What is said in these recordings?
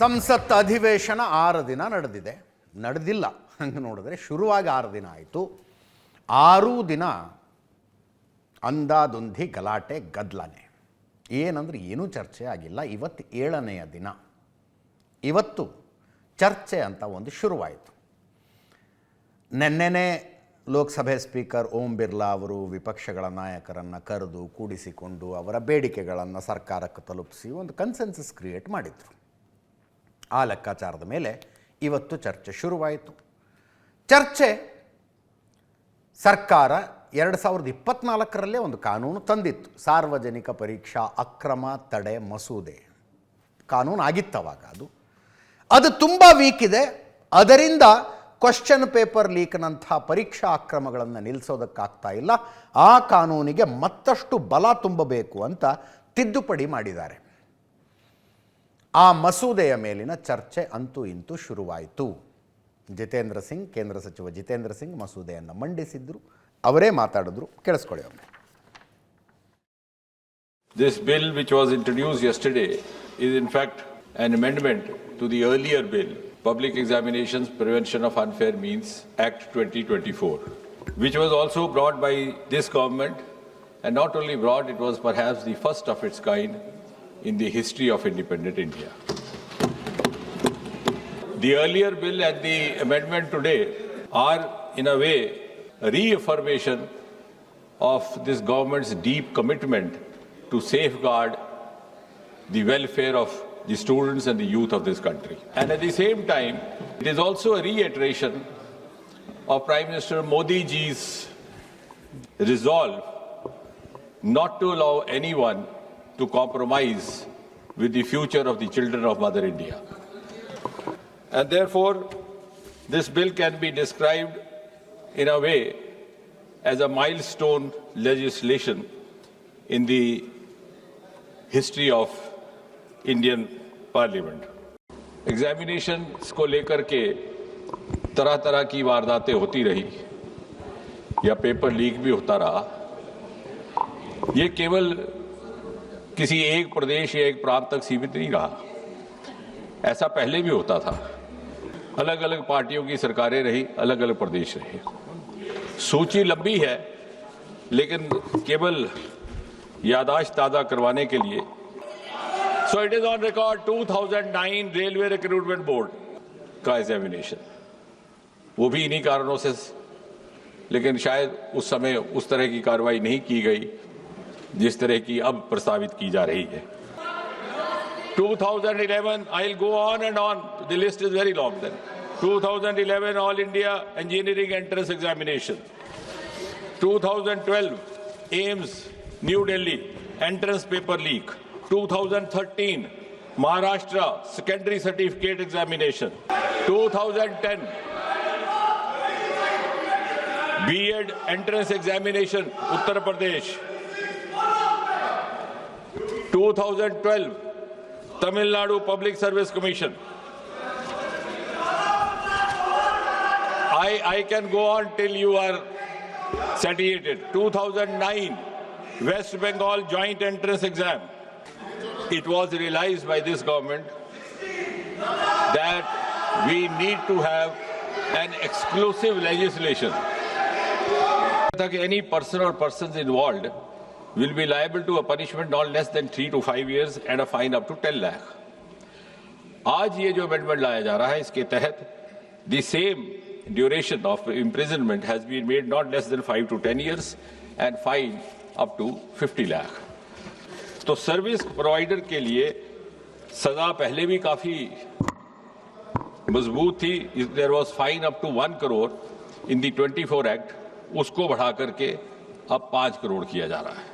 ಸಂಸತ್ ಅಧಿವೇಶನ 6 ದಿನ ನಡೆದಿದೆ. ನಡೆದಿಲ್ಲ ಹಂಗೆ ನೋಡಿದ್ರೆ, ಶುರುವಾಗಿ 6 ದಿನ ಆಯಿತು. 6 ದಿನ ಅಂದಾದೊಂದಿ ಗಲಾಟೆ ಗದ್ದಲನೆ. ಏನಂದ್ರೆ ಏನೂ ಚರ್ಚೆ ಆಗಿಲ್ಲ. ಇವತ್ತು 7ನೆಯ ದಿನ. ಇವತ್ತು ಚರ್ಚೆ ಅಂತ ಒಂದು ಶುರುವಾಯಿತು. ನೆನ್ನೆನೇ ಲೋಕಸಭೆ ಸ್ಪೀಕರ್ ಓಂ ಬಿರ್ಲಾ ಅವರು ವಿಪಕ್ಷಗಳ ನಾಯಕರನ್ನು ಕರೆದು ಕೂಡಿಸಿಕೊಂಡು ಅವರ ಬೇಡಿಕೆಗಳನ್ನು ಸರ್ಕಾರಕ್ಕೆ ತಲುಪಿಸಿ ಒಂದು ಕನ್ಸೆನ್ಸಸ್ ಕ್ರಿಯೇಟ್ ಮಾಡಿದರು. ಆ ಲೆಕ್ಕಾಚಾರದ ಮೇಲೆ ಇವತ್ತು ಚರ್ಚೆ ಶುರುವಾಯಿತು. ಚರ್ಚೆ ಸರ್ಕಾರ 2024ರಲ್ಲೇ ಒಂದು ಕಾನೂನು ತಂದಿತ್ತು, ಸಾರ್ವಜನಿಕ ಪರೀಕ್ಷಾ ಅಕ್ರಮ ತಡೆ ಮಸೂದೆ ಕಾನೂನು ಆಗಿತ್ತವಾಗ. ಅದು ತುಂಬ ವೀಕ್ ಇದೆ. ಅದರಿಂದ ಕ್ವಶನ್ ಪೇಪರ್ ಲೀಕ್ನಂಥ ಪರೀಕ್ಷಾ ಅಕ್ರಮಗಳನ್ನು ನಿಲ್ಲಿಸೋದಕ್ಕಾಗ್ತಾ ಇಲ್ಲ. ಆ ಕಾನೂನಿಗೆ ಮತ್ತಷ್ಟು ಬಲ ತುಂಬಬೇಕು ಅಂತ ತಿದ್ದುಪಡಿ ಮಾಡಿದ್ದಾರೆ. ಆ ಮಸೂದೆಯ ಮೇಲಿನ ಚರ್ಚೆ ಅಂತೂ ಇಂತೂ ಶುರುವಾಯಿತು. ಜಿತೇಂದ್ರ ಸಿಂಗ್, ಕೇಂದ್ರ ಸಚಿವ ಜಿತೇಂದ್ರ ಸಿಂಗ್ ಮಸೂದೆಯನ್ನು ಮಂಡಿಸಿದ್ರು. ಅವರೇ ಮಾತಾಡಿದ್ರು, ಕೇಳಿಸ್ಕೊಳ್ಳಿ ಅವ್ರನ್ನ. This bill which was introduced yesterday is in fact an amendment to the earlier bill, Public Examinations Prevention of Unfair Means Act 2024, which was also brought by this government, and not only brought, it was perhaps the first of its kind in the history of independent India. The earlier bill and the amendment today are in a way a reaffirmation of this government's deep commitment to safeguard the welfare of the students and the youth of this country. And at the same time, it is also a reiteration of Prime Minister Modi ji's resolve not to allow anyone to compromise with the future of the children of Mother India. And therefore, this bill can be described in a way as a milestone legislation in the history of Indian Parliament. Examinations को लेकर के तरह तरह की वारदातें होती रही या पेपर लीक भी होता रहा. ये केवल किसी एक प्रदेश या एक प्रांत तक सीमित नहीं रहा. ऐसा पहले भी होता था. अलग अलग पार्टियों की सरकारें रही, अलग अलग प्रदेश रहे. सूची लंबी है, लेकिन केवल याददाश्त ताज़ा करवाने के लिए. So it is on record 2009 railway recruitment board का एग्जामिनेशन. वो भी इन्हीं कारणों से, लेकिन शायद उस समय उस तरह की कार्रवाई नहीं की गई जिस तरह की अब प्रस्तावित की जा रही है. 2011, I'll go on and on, the list is very long then. 2011 All India Engineering Entrance Examination. 2012 AIIMS New Delhi Entrance Paper Leak. 2013 Maharashtra Secondary Certificate Examination. 2010 B.Ed Entrance Examination Uttar Pradesh. 2012 Tamil Nadu Public Service Commission. I can go on till you are satiated. 2009 West Bengal Joint Entrance Exam. It was realized by this government that we need to have an exclusive legislation that any person or persons involved will be liable to a punishment not less than 3 to 5 years and a fine up to 10 lakh. आज ये जो amendment लाया जा रहा है, इसके तहत the same duration of imprisonment has been made not less than 5 to 10 years and fine up to 50 lakh. तो सर्विस प्रोवाइडर के लिए सजा पहले भी काफी मजबूत थी. There was fine up to 1 crore in the 24 act. उसको बढ़ा करके अब 5 करोड़ किया जा रहा है.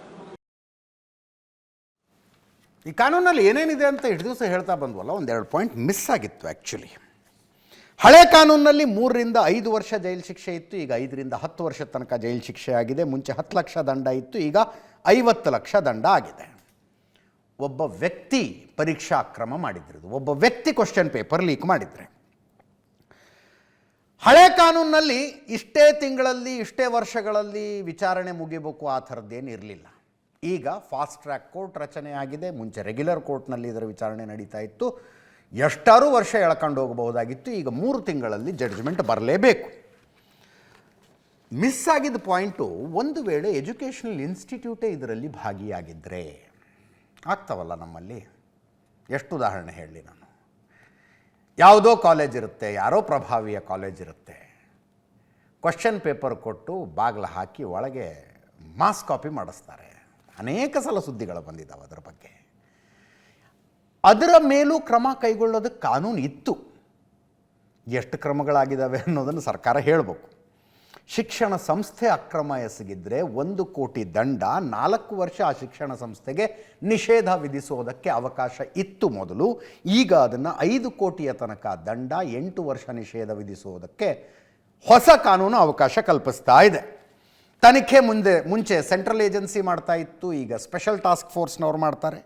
ಈ ಕಾನೂನಲ್ಲಿ ಏನೇನಿದೆ ಅಂತ ಇಷ್ಟು ದಿವಸ ಹೇಳ್ತಾ ಬಂದ್ವಲ್ಲ, ಒಂದೆರಡು ಪಾಯಿಂಟ್ ಮಿಸ್ ಆಗಿತ್ತು ಆ್ಯಕ್ಚುಲಿ. ಹಳೆ ಕಾನೂನಲ್ಲಿ 3 ರಿಂದ 5 ವರ್ಷ ಜೈಲು ಶಿಕ್ಷೆ ಇತ್ತು. ಈಗ 5 ರಿಂದ 10 ವರ್ಷ ತನಕ ಜೈಲು ಶಿಕ್ಷೆ ಆಗಿದೆ. ಮುಂಚೆ 10 ಲಕ್ಷ ದಂಡ ಇತ್ತು, ಈಗ 50 ಲಕ್ಷ ದಂಡ ಆಗಿದೆ. ಒಬ್ಬ ವ್ಯಕ್ತಿ ಪರೀಕ್ಷಾ ಅಕ್ರಮ ಮಾಡಿದ್ರು, ಒಬ್ಬ ವ್ಯಕ್ತಿ ಕ್ವಶನ್ ಪೇಪರ್ ಲೀಕ್ ಮಾಡಿದರೆ. ಹಳೆ ಕಾನೂನಲ್ಲಿ ಇಷ್ಟೇ ತಿಂಗಳಲ್ಲಿ ಇಷ್ಟೇ ವರ್ಷಗಳಲ್ಲಿ ವಿಚಾರಣೆ ಮುಗಿಬೇಕು ಆ ಥರದ್ದೇನು ಇರಲಿಲ್ಲ. ಈಗ ಫಾಸ್ಟ್ ಟ್ರ್ಯಾಕ್ ಕೋರ್ಟ್ ರಚನೆ ಆಗಿದೆ. ಮುಂಚೆ ರೆಗ್ಯುಲರ್ ಕೋರ್ಟ್ನಲ್ಲಿ ಇದರ ವಿಚಾರಣೆ ನಡೀತಾ ಇತ್ತು. ಎಷ್ಟಾರು ವರ್ಷ ಎಳ್ಕೊಂಡು ಹೋಗಬಹುದಾಗಿತ್ತು. ಈಗ 3 ತಿಂಗಳಲ್ಲಿ ಜಡ್ಜ್ಮೆಂಟ್ ಬರಲೇಬೇಕು. ಮಿಸ್ ಆಗಿದ್ದ ಪಾಯಿಂಟು, ಒಂದು ವೇಳೆ ಎಜುಕೇಷನಲ್ ಇನ್ಸ್ಟಿಟ್ಯೂಟೇ ಇದರಲ್ಲಿ ಭಾಗಿಯಾಗಿದ್ದರೆ ಆಗ್ತಾವಲ್ಲ ನಮ್ಮಲ್ಲಿ. ಎಷ್ಟು ಉದಾಹರಣೆ ಹೇಳಲಿ ನಾನು. ಯಾವುದೋ ಕಾಲೇಜ್ ಇರುತ್ತೆ, ಯಾರೋ ಪ್ರಭಾವಿಯ ಕಾಲೇಜ್ ಇರುತ್ತೆ, ಕ್ವಶನ್ ಪೇಪರ್ ಕೊಟ್ಟು ಬಾಗಿಲು ಹಾಕಿ ಒಳಗೆ ಮಾಸ್ ಕಾಪಿ ಮಾಡಿಸ್ತಾರೆ. ಅನೇಕ ಸಲ ಸುದ್ದಿಗಳು ಬಂದಿದ್ದಾವೆ ಅದರ ಬಗ್ಗೆ. ಅದರ ಮೇಲೂ ಕ್ರಮ ಕೈಗೊಳ್ಳೋದಕ್ಕೆ ಕಾನೂನು ಇತ್ತು. ಎಷ್ಟು ಕ್ರಮಗಳಾಗಿದ್ದಾವೆ ಅನ್ನೋದನ್ನು ಸರ್ಕಾರ ಹೇಳಬೇಕು. ಶಿಕ್ಷಣ ಸಂಸ್ಥೆ ಅಕ್ರಮ ಎಸಗಿದ್ರೆ 1 ಕೋಟಿ ದಂಡ, 4 ವರ್ಷ ಆ ಶಿಕ್ಷಣ ಸಂಸ್ಥೆಗೆ ನಿಷೇಧ ವಿಧಿಸೋದಕ್ಕೆ ಅವಕಾಶ ಇತ್ತು ಮೊದಲು. ಈಗ ಅದನ್ನು 5 ಕೋಟಿಯ ತನಕ ದಂಡ, 8 ವರ್ಷ ನಿಷೇಧ ವಿಧಿಸುವುದಕ್ಕೆ ಹೊಸ ಕಾನೂನು ಅವಕಾಶ ಕಲ್ಪಿಸ್ತಾ ಇದೆ. ತನಿಖೆ ಮುಂಚೆ ಸೆಂಟ್ರಲ್ ಏಜೆನ್ಸಿ ಮಾಡ್ತಾ ಇತ್ತು, ಈಗ ಸ್ಪೆಷಲ್ ಟಾಸ್ಕ್ ಫೋರ್ಸ್ನವ್ರು ಮಾಡ್ತಾರೆ.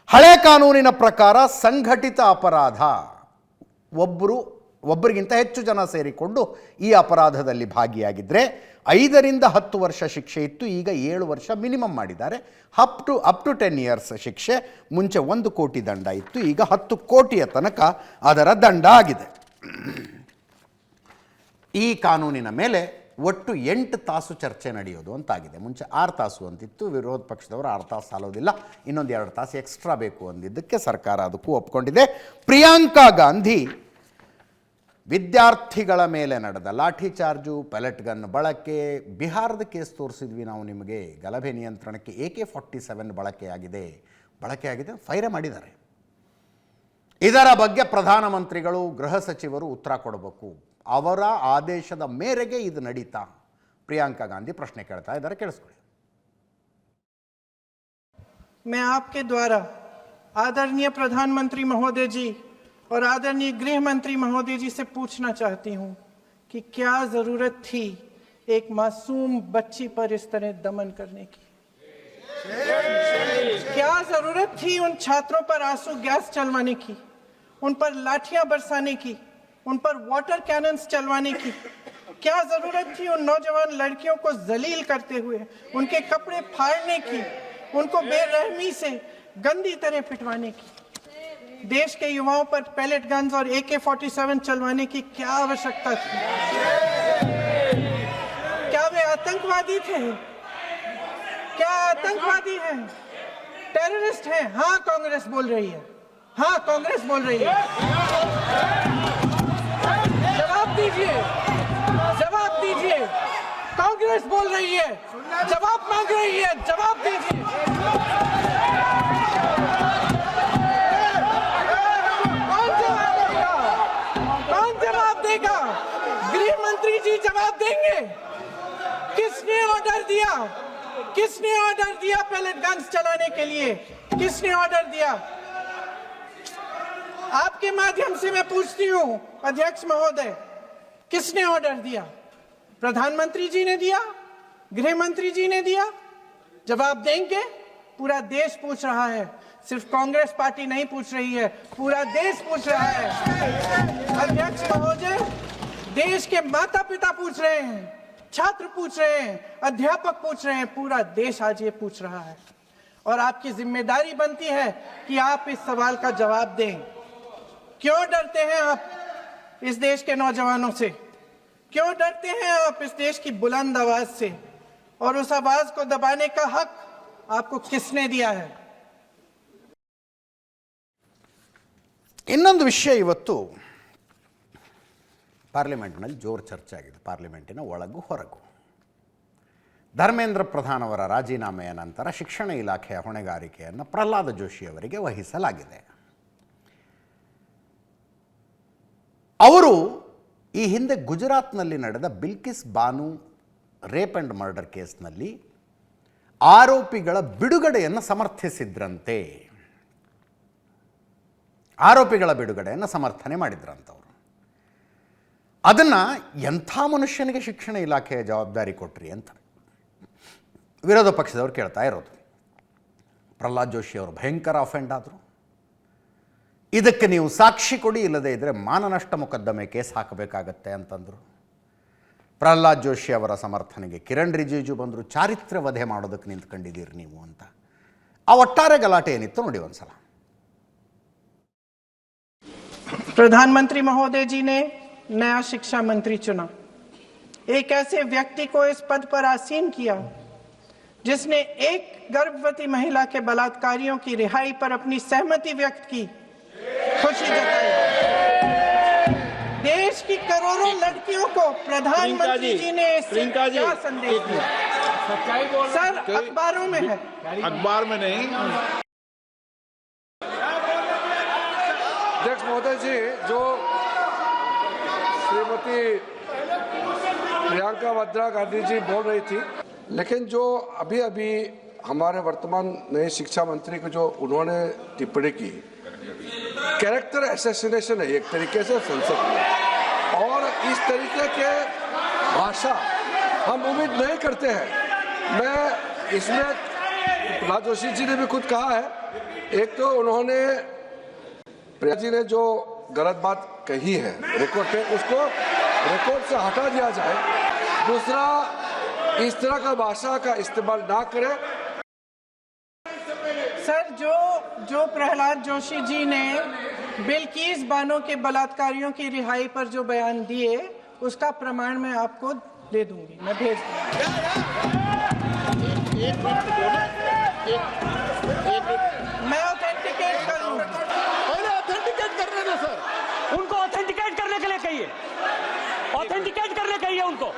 ಹಳೆ ಕಾನೂನಿನ ಪ್ರಕಾರ ಸಂಘಟಿತ ಅಪರಾಧ, ಒಬ್ಬರಿಗಿಂತ ಹೆಚ್ಚು ಜನ ಸೇರಿಕೊಂಡು ಈ ಅಪರಾಧದಲ್ಲಿ ಭಾಗಿಯಾಗಿದ್ದರೆ 5ರಿಂದ 10 ವರ್ಷ ಶಿಕ್ಷೆ ಇತ್ತು. ಈಗ 7 ವರ್ಷ ಮಿನಿಮಮ್ ಮಾಡಿದ್ದಾರೆ. ಅಪ್ ಟು 10 ಇಯರ್ಸ್ ಶಿಕ್ಷೆ. ಮುಂಚೆ 1 ಕೋಟಿ ದಂಡ ಇತ್ತು, ಈಗ 10 ಕೋಟಿಯ ತನಕ ಅದರ ದಂಡ ಆಗಿದೆ. ಈ ಕಾನೂನಿನ ಮೇಲೆ ಒಟ್ಟು 8 ತಾಸು ಚರ್ಚೆ ನಡೆಯೋದು ಅಂತಾಗಿದೆ. ಮುಂಚೆ 6 ತಾಸು ಅಂತಿತ್ತು. ವಿರೋಧ ಪಕ್ಷದವರು 6 ತಾಸು ಸಾಲೋದಿಲ್ಲ, ಇನ್ನೊಂದು 2 ತಾಸು ಎಕ್ಸ್ಟ್ರಾ ಬೇಕು ಅಂದಿದ್ದಕ್ಕೆ ಸರ್ಕಾರ ಅದಕ್ಕೂ ಒಪ್ಕೊಂಡಿದೆ. ಪ್ರಿಯಾಂಕಾ ಗಾಂಧಿ ವಿದ್ಯಾರ್ಥಿಗಳ ಮೇಲೆ ನಡೆದ ಲಾಠಿ ಚಾರ್ಜು, ಪೆಲೆಟ್ ಗನ್ ಬಳಕೆ, ಬಿಹಾರದ ಕೇಸ್ ತೋರಿಸಿದ್ವಿ ನಾವು ನಿಮಗೆ. ಗಲಭೆ ನಿಯಂತ್ರಣಕ್ಕೆ AK-47 ಬಳಕೆಯಾಗಿದೆ, ಫೈರೇ ಮಾಡಿದ್ದಾರೆ. ಇದರ ಬಗ್ಗೆ ಪ್ರಧಾನಮಂತ್ರಿಗಳು, ಗೃಹ ಸಚಿವರು ಉತ್ತರ ಕೊಡಬೇಕು. ಅವರ ಆದೇಶದ ಮೇರೆಗೆ ಇದು ನಡೀತಾ? ಪ್ರಿಯಾಂಕಾ ಗಾಂಧಿ ಪ್ರಶ್ನೆ ಕೇಳ್ತಾ ಇದ್ದಾರೆ, ಕೇಳಿಸ್ಕೊಳ್ಳಿ. मैं आपके द्वारा आदरणीय प्रधानमंत्री महोदय जी और आदरणीय गृह मंत्री महोदय जी से पूछना चाहती हूं कि क्या जरूरत थी एक मासूम बच्ची पर इस तरह दमन करने की? क्या जरूरत थी उन छात्रों पर आंसू गैस चलवाने की, उन पर लाठियां बरसाने की, उन पर वाटर कैनन्स चलवाने की? क्या जरूरत थी उन नौजवान लड़कियों को जलील करते हुए उनके कपड़े फाड़ने की, उनको बेरहमी से गंदी तरह पिटवाने की? देश के युवाओं पर पैलेट गन्स और AK-47 चलवाने की क्या आवश्यकता थी? क्या वे आतंकवादी थे? क्या आतंकवादी हैं? टेररिस्ट हैं? हाँ, कांग्रेस बोल रही है। हाँ, कांग्रेस बोल रही है। जवाब दीजिए, जवाब दीजिए। कांग्रेस बोल रही है, जवाब मांग रही है, जवाब दीजिए। कौन जवाब देगा? गृह मंत्री जी जवाब देंगे। किसने ऑर्डर दिया? किसने ऑर्डर दिया पैलेट गन्स चलाने के लिए? किसने ऑर्डर दिया? आपके माध्यम से मैं पूछती हूं अध्यक्ष महोदय, किसने ऑर्डर दिया? प्रधानमंत्री जी ने दिया? गृह मंत्री जी ने दिया? जवाब देंगे? पूरा देश पूछ रहा है, सिर्फ कांग्रेस पार्टी नहीं पूछ रही है, पूरा देश पूछ रहा है। अध्यक्ष महोदय, देश के माता पिता पूछ रहे हैं, छात्र पूछ रहे हैं, अध्यापक पूछ रहे हैं, पूरा देश आज ये पूछ रहा है। और आपकी जिम्मेदारी बनती है कि आप इस सवाल का जवाब दें। क्यों डरते हैं आप इस देश के नौजवानों से? क्यों डरते हैं आप इस देश की बुलंद आवाज से? और उस आवाज को दबाने का हक आपको किसने दिया है? ಇನ್ನೊಂದು ವಿಷಯ, ಇವತ್ತು ಪಾರ್ಲಿಮೆಂಟ್ನಲ್ಲಿ ಜೋರು ಚರ್ಚೆ ಆಗಿದೆ, ಪಾರ್ಲಿಮೆಂಟಿನ ಒಳಗೂ ಹೊರಗೂ. ಧರ್ಮೇಂದ್ರ ಪ್ರಧಾನ್ ಅವರ ರಾಜೀನಾಮೆಯ ನಂತರ ಶಿಕ್ಷಣ ಇಲಾಖೆಯ ಹೊಣೆಗಾರಿಕೆಯನ್ನು ಪ್ರಹ್ಲಾದ ಜೋಶಿ ಅವರಿಗೆ ವಹಿಸಲಾಗಿದೆ. ಅವರು ಈ ಹಿಂದೆ ಗುಜರಾತ್ನಲ್ಲಿ ನಡೆದ Bilkis Banu rape and murder ಕೇಸ್ನಲ್ಲಿ ಆರೋಪಿಗಳ ಬಿಡುಗಡೆಯನ್ನು ಸಮರ್ಥಿಸಿದ್ರಂತೆ. ಆರೋಪಿಗಳ ಬಿಡುಗಡೆಯನ್ನು ಸಮರ್ಥನೆ ಮಾಡಿದ್ರಂತವರು. ಅದನ್ನು ಎಂಥ ಮನುಷ್ಯನಿಗೆ ಶಿಕ್ಷಣ ಇಲಾಖೆಯ ಜವಾಬ್ದಾರಿ ಕೊಟ್ರಿ ಅಂತ ವಿರೋಧ ಪಕ್ಷದವರು ಕೇಳ್ತಾ ಇರೋದು. ಪ್ರಹ್ಲಾದ್ ಜೋಶಿ ಅವರು ಭಯಂಕರ ಅಫೆಂಡ್ ಆದರು. ಇದಕ್ಕೆ ನೀವು ಸಾಕ್ಷಿ ಕೊಡಿ, ಇಲ್ಲದೇ ಇದ್ದರೆ ಮಾನನಷ್ಟ ಮೊಕದ್ದಮೆ ಕೇಸ್ ಹಾಕಬೇಕಾಗತ್ತೆ ಅಂತಂದರು. ಪ್ರಹ್ಲಾದ್ ಜೋಶಿ ಅವರ ಸಮರ್ಥನೆಗೆ ಕಿರಣ್ ರಿಜಿಜು ಬಂದರು. ಚಾರಿತ್ರ್ಯ ವಧೆ ಮಾಡೋದಕ್ಕೆ ನಿಂತ್ಕೊಂಡಿದ್ದೀರಿ ನೀವು ಅಂತ. ಆ ಒಟ್ಟಾರೆ ಗಲಾಟೆ ಏನಿತ್ತು ನೋಡಿ ಒಂದು ಸಲ. प्रधानमंत्री महोदय जी ने नया शिक्षा मंत्री चुना। एक ऐसे व्यक्ति को इस पद पर आसीन किया जिसने एक गर्भवती महिला के बलात्कारियों की रिहाई पर अपनी सहमति व्यक्त की, खुशी जताई। देश की करोड़ों लड़कियों को प्रधानमंत्री जी ने इससे क्या संदेश दिया? सर, अखबारों में है, अखबार में नहीं। अध्यक्ष महोदय जी, जो श्रीमती प्रियंका वाड्रा गांधी जी बोल रही थी, लेकिन जो अभी अभी हमारे वर्तमान नए शिक्षा मंत्री को जो उन्होंने टिप्पणी की, कैरेक्टर असैसिनेशन है एक तरीके से संसद में, और इस तरीके के भाषा हम उम्मीद नहीं करते हैं। मैं इसमें प्रहलाद जोशी जी ने भी खुद कहा है, एक तो उन्होंने प्रिया जी ने जो गलत बात कही है रिकॉर्ड पे, उसको रिकॉर्ड से हटा दिया जाए। दूसरा, इस तरह का भाषा का इस्तेमाल ना करें। सर, जो प्रहलाद जोशी जी ने बिल्किस बानो के बलात्कारियों की रिहाई पर जो बयान दिए, उसका प्रमाण मैं आपको दे दूंगी, मैं भेज दूंगी। मैं ऑथेंटिकेट करूंगा। उनको ऑथेंटिकेट करने के लिए कहिए, ऑथेंटिकेट करने कहिए उनको।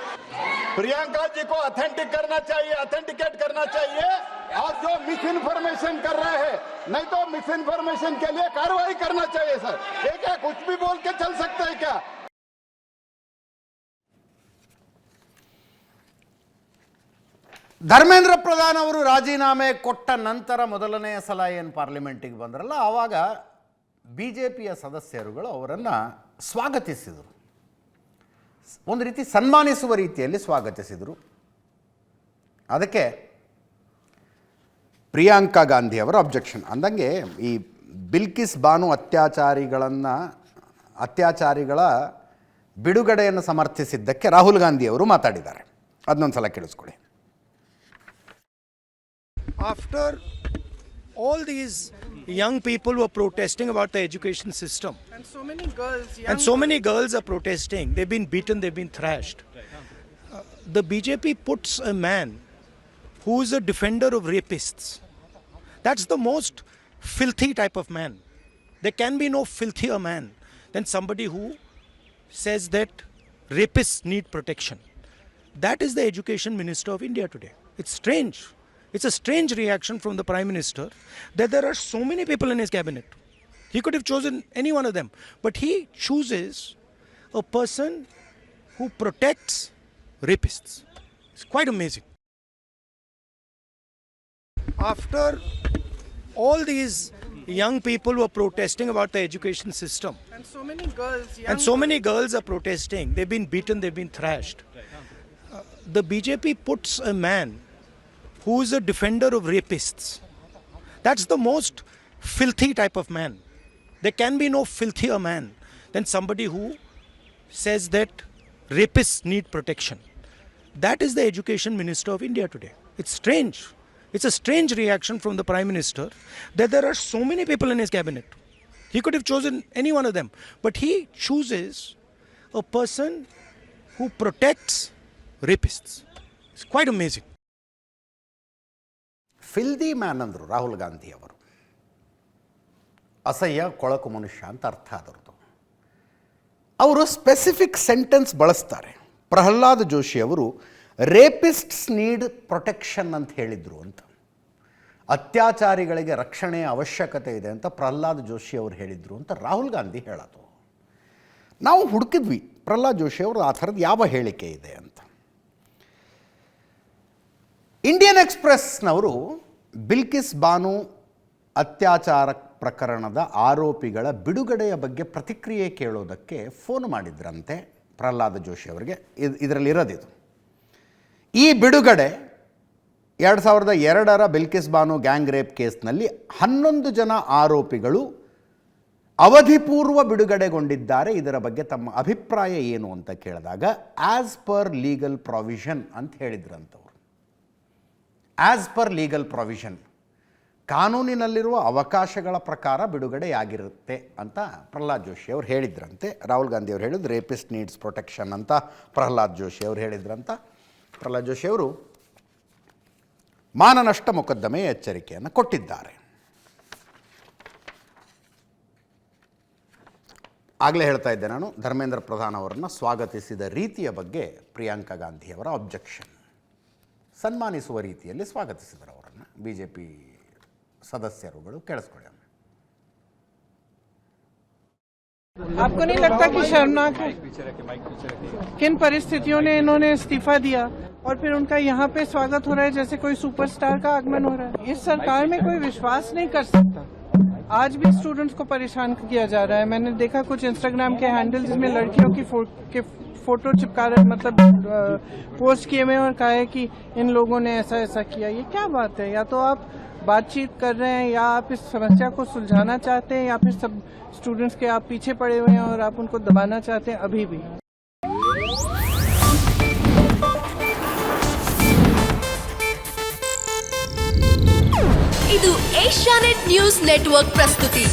प्रियंका जी को ऑथेंटिक करना चाहिए, ऑथेंटिकेट करना चाहिए। और जो मिस इन्फॉर्मेशन कर रहे हैं, नहीं तो मिस इन्फॉर्मेशन के लिए कार्रवाई करना चाहिए सर। ये क्या कुछ भी बोल के चल सकते हैं क्या? ಧರ್ಮೇಂದ್ರ ಪ್ರಧಾನ್ ಅವರು ರಾಜೀನಾಮೆ ಕೊಟ್ಟ ನಂತರ ಮೊದಲನೆಯ ಸಲ ಏನು ಪಾರ್ಲಿಮೆಂಟಿಗೆ ಬಂದ್ರಲ್ಲ, ಆವಾಗ ಬಿ ಜೆ ಪಿಯ ಸದಸ್ಯರುಗಳು ಅವರನ್ನು ಸ್ವಾಗತಿಸಿದರು, ಒಂದು ರೀತಿ ಸನ್ಮಾನಿಸುವ ರೀತಿಯಲ್ಲಿ ಸ್ವಾಗತಿಸಿದರು. ಅದಕ್ಕೆ ಪ್ರಿಯಾಂಕಾ ಗಾಂಧಿ ಅವರ ಅಬ್ಜೆಕ್ಷನ್ ಅಂದಂಗೆ ಈ ಬಿಲ್ಕಿಸ್ ಬಾನು ಅತ್ಯಾಚಾರಿಗಳ ಬಿಡುಗಡೆಯನ್ನು ಸಮರ್ಥಿಸಿದ್ದಕ್ಕೆ ರಾಹುಲ್ ಗಾಂಧಿ ಅವರು ಮಾತಾಡಿದ್ದಾರೆ. ಅದನ್ನೊಂದು ಸಲ ಕೇಳಿಸ್ಕೊಳ್ಳಿ. After all these young people were protesting about the education system, And so many girls, and so many girls are protesting, they've been beaten, they've been thrashed. The BJP puts a man who is a defender of rapists. That's the most filthy type of man. There can be no filthier man than somebody who says that rapists need protection. That is the education minister of India today. It's strange. It's a strange reaction from the Prime Minister that there are so many people in his cabinet. He could have chosen any one of them, but he chooses a person who protects rapists. It's quite amazing. After all these young people were protesting about the education system, and so many girls, and so many girls are protesting, they've been beaten, they've been thrashed. The BJP puts a man who is a defender of rapists. That's the most filthy type of man. There can be no filthier man than somebody who says that rapists need protection. That is the education minister of India today. It's strange. It's a strange reaction from the Prime Minister that there are so many people in his cabinet. He could have chosen any one of them, but he chooses a person who protects rapists. It's quite amazing. Filthy man ಅಂದರು ರಾಹುಲ್ ಗಾಂಧಿ ಅವರು. ಅಸಹ್ಯ ಕೊಳಕು ಮನುಷ್ಯ ಅಂತ ಅರ್ಥ ಅದರದ್ದು. ಅವರು specific sentence ಬಳಸ್ತಾರೆ. ಪ್ರಹ್ಲಾದ್ ಜೋಶಿ ಅವರು ರೇಪಿಸ್ಟ್ಸ್ ನೀಡ್ ಪ್ರೊಟೆಕ್ಷನ್ ಅಂತ ಹೇಳಿದರು ಅಂತ. ಅತ್ಯಾಚಾರಿಗಳಿಗೆ ರಕ್ಷಣೆಯ ಅವಶ್ಯಕತೆ ಇದೆ ಅಂತ ಪ್ರಹ್ಲಾದ್ ಜೋಶಿ ಅವರು ಹೇಳಿದರು ಅಂತ ರಾಹುಲ್ ಗಾಂಧಿ ಹೇಳೋದು. ನಾವು ಹುಡುಕಿದ್ವಿ ಪ್ರಹ್ಲಾದ್ ಜೋಶಿ ಅವರು ಆ ಥರದ್ದು ಯಾವ ಹೇಳಿಕೆ ಇದೆ ಅಂತ. ಇಂಡಿಯನ್ ಎಕ್ಸ್‌ಪ್ರೆಸ್ನವರು ಬಿಲ್ಕಿಸ್ ಬಾನು ಅತ್ಯಾಚಾರ ಪ್ರಕರಣದ ಆರೋಪಿಗಳ ಬಿಡುಗಡೆಯ ಬಗ್ಗೆ ಪ್ರತಿಕ್ರಿಯೆ ಕೇಳೋದಕ್ಕೆ ಫೋನ್ ಮಾಡಿದ್ರಂತೆ ಪ್ರಹ್ಲಾದ್ ಜೋಶಿ ಅವರಿಗೆ. ಇದರಲ್ಲಿರೋದಿದು. ಈ ಬಿಡುಗಡೆ 2002ರ ಬಿಲ್ಕಿಸ್ ಬಾನು ಗ್ಯಾಂಗ್ ರೇಪ್ ಕೇಸ್ನಲ್ಲಿ 11 ಜನ ಆರೋಪಿಗಳು ಅವಧಿಪೂರ್ವ ಬಿಡುಗಡೆಗೊಂಡಿದ್ದಾರೆ. ಇದರ ಬಗ್ಗೆ ತಮ್ಮ ಅಭಿಪ್ರಾಯ ಏನು ಅಂತ ಕೇಳಿದಾಗ ಆ್ಯಸ್ ಪರ್ ಲೀಗಲ್ ಪ್ರಾವಿಷನ್ ಅಂತ ಹೇಳಿದ್ರಂತವ್ರು. As per legal provision. ಕಾನೂನಿನಲ್ಲಿರುವ ಅವಕಾಶಗಳ ಪ್ರಕಾರ ಬಿಡುಗಡೆಯಾಗಿರುತ್ತೆ ಅಂತ ಪ್ರಹ್ಲಾದ್ ಜೋಶಿ ಅವರು ಹೇಳಿದ್ರಂತೆ. ರಾಹುಲ್ ಗಾಂಧಿ ಅವರು ಹೇಳಿದ್ರು ರೇಪಿಸ್ಟ್ ನೀಡ್ಸ್ ಪ್ರೊಟೆಕ್ಷನ್ ಅಂತ ಪ್ರಹ್ಲಾದ್ ಜೋಶಿ ಅವರು ಹೇಳಿದ್ರಂತ. ಪ್ರಹ್ಲಾದ್ ಜೋಶಿ ಅವರು ಮಾನನಷ್ಟ ಮೊಕದ್ದಮೆಯ ಎಚ್ಚರಿಕೆಯನ್ನು ಕೊಟ್ಟಿದ್ದಾರೆ. ಆಗಲೇ ಹೇಳ್ತಾ ಇದ್ದೆ ನಾನು, ಧರ್ಮೇಂದ್ರ ಪ್ರಧಾನ್ ಅವರನ್ನು ಸ್ವಾಗತಿಸಿದ ರೀತಿಯ ಬಗ್ಗೆ ಪ್ರಿಯಾಂಕಾ ಗಾಂಧಿಯವರ ಅಬ್ಜೆಕ್ಷನ್. ಸನ್ಮಾನಿಸುವ ರೀತಿಯಲ್ಲಿ ಸ್ವಾಗತಿಸಿದರು ಅವರನ್ನು BJP सदस्यरुಗಳು. ಕೇಳಿಸ್ಕೊಳ್ಳಿ. आपको नहीं लगता कि शर्मनाक है किन परिस्थितियों ने इन्होंने इस्तीफा दिया और फिर उनका यहाँ पे स्वागत हो रहा है जैसे कोई सुपरस्टार का आगमन हो रहा है? इस सरकार में कोई विश्वास नहीं कर सकता. आज भी स्टूडेंट्स को परेशान किया जा रहा है. मैंने देखा कुछ इंस्टाग्राम के हैंडल जिसमें लड़कियों की फोटो चिपका रहे, मतलब पोस्ट किए हुए और कहा है कि इन लोगों ने ऐसा ऐसा किया. ये क्या बात है? या तो आप बातचीत कर रहे हैं या आप इस समस्या को सुलझाना चाहते हैं या फिर सब स्टूडेंट्स के आप पीछे पड़े हुए हैं और आप उनको दबाना चाहते हैं अभी भी. ಇದು ಏಷ್ಯಾನೆಟ್ ನ್ಯೂಸ್ ನೆಟ್ವರ್ಕ್ ಪ್ರಸ್ತುತಿ.